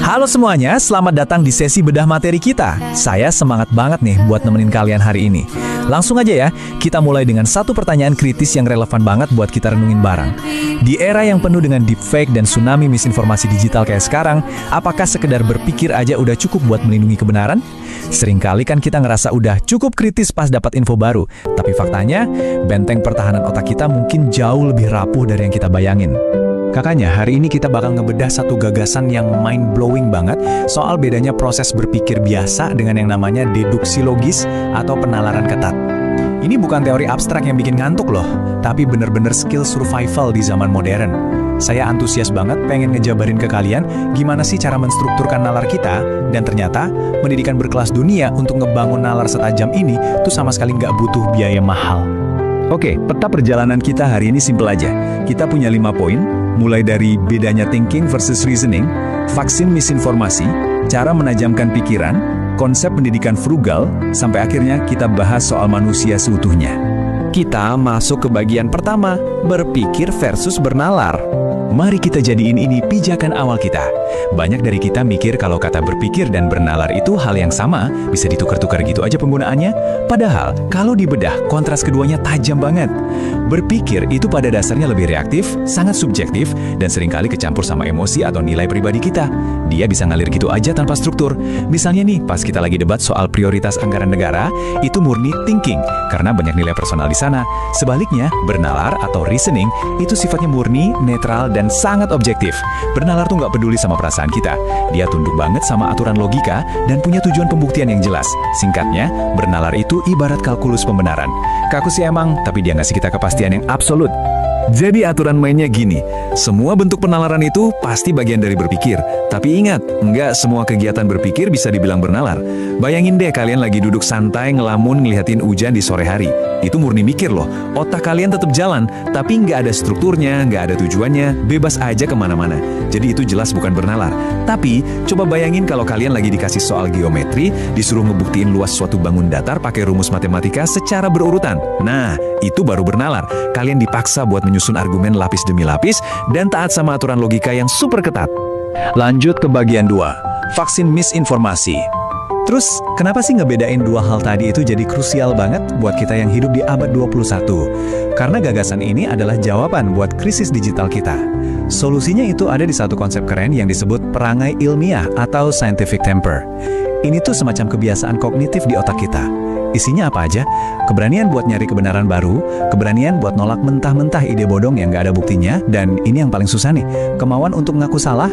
Halo semuanya, selamat datang di sesi bedah materi kita. Saya semangat banget nih buat nemenin kalian hari ini. Langsung aja ya, kita mulai dengan satu pertanyaan kritis yang relevan banget buat kita renungin bareng. Di era yang penuh dengan deepfake dan tsunami misinformasi digital kayak sekarang, apakah sekedar berpikir aja udah cukup buat melindungi kebenaran? Seringkali kan kita ngerasa udah cukup kritis pas dapat info baru, tapi faktanya, benteng pertahanan otak kita mungkin jauh lebih rapuh dari yang kita bayangin. Kakaknya, hari ini kita bakal ngebedah satu gagasan yang mind-blowing banget soal bedanya proses berpikir biasa dengan yang namanya deduksi logis atau penalaran ketat. Ini bukan teori abstrak yang bikin ngantuk loh, tapi bener-bener skill survival di zaman modern. Saya antusias banget pengen ngejabarin ke kalian gimana sih cara menstrukturkan nalar kita, dan ternyata pendidikan berkelas dunia untuk ngebangun nalar setajam ini tuh sama sekali nggak butuh biaya mahal. Oke, peta perjalanan kita hari ini simpel aja. Kita punya 5 poin, mulai dari bedanya thinking versus reasoning, vaksin misinformasi, cara menajamkan pikiran, konsep pendidikan frugal, sampai akhirnya kita bahas soal manusia seutuhnya. Kita masuk ke bagian pertama, berpikir versus bernalar. Mari kita jadiin ini pijakan awal kita. Banyak dari kita mikir kalau kata berpikir dan bernalar itu hal yang sama, bisa ditukar-tukar gitu aja penggunaannya. Padahal, kalau dibedah, kontras keduanya tajam banget. Berpikir itu pada dasarnya lebih reaktif, sangat subjektif, dan seringkali kecampur sama emosi atau nilai pribadi kita. Dia bisa ngalir gitu aja tanpa struktur. Misalnya nih, pas kita lagi debat soal prioritas anggaran negara, itu murni thinking, karena banyak nilai personal di sana. Sebaliknya, bernalar atau reasoning, itu sifatnya murni, netral, dan sangat objektif. Bernalar tuh nggak peduli sama perasaan kita. Dia tunduk banget sama aturan logika dan punya tujuan pembuktian yang jelas. Singkatnya, bernalar itu ibarat kalkulus pembenaran. Kaku sih emang, tapi dia ngasih kita kepastian yang absolut. Jadi aturan mainnya gini, semua bentuk penalaran itu pasti bagian dari berpikir. Tapi ingat, nggak semua kegiatan berpikir bisa dibilang bernalar. Bayangin deh kalian lagi duduk santai ngelamun ngeliatin hujan di sore hari. Itu murni mikir loh, otak kalian tetap jalan, tapi nggak ada strukturnya, nggak ada tujuannya, bebas aja kemana-mana. Jadi itu jelas bukan bernalar. Tapi, coba bayangin kalau kalian lagi dikasih soal geometri, disuruh ngebuktiin luas suatu bangun datar pakai rumus matematika secara berurutan. Nah, itu baru bernalar. Kalian dipaksa buat menyusun argumen lapis demi lapis dan taat sama aturan logika yang super ketat. Lanjut ke bagian 2, vaksin misinformasi. Terus, kenapa sih ngebedain dua hal tadi itu jadi krusial banget buat kita yang hidup di abad 21? Karena gagasan ini adalah jawaban buat krisis digital kita. Solusinya itu ada di satu konsep keren yang disebut perangai ilmiah atau scientific temper. Ini tuh semacam kebiasaan kognitif di otak kita. Isinya apa aja? Keberanian buat nyari kebenaran baru, keberanian buat nolak mentah-mentah ide bodong yang nggak ada buktinya, dan ini yang paling susah nih, kemauan untuk ngaku salah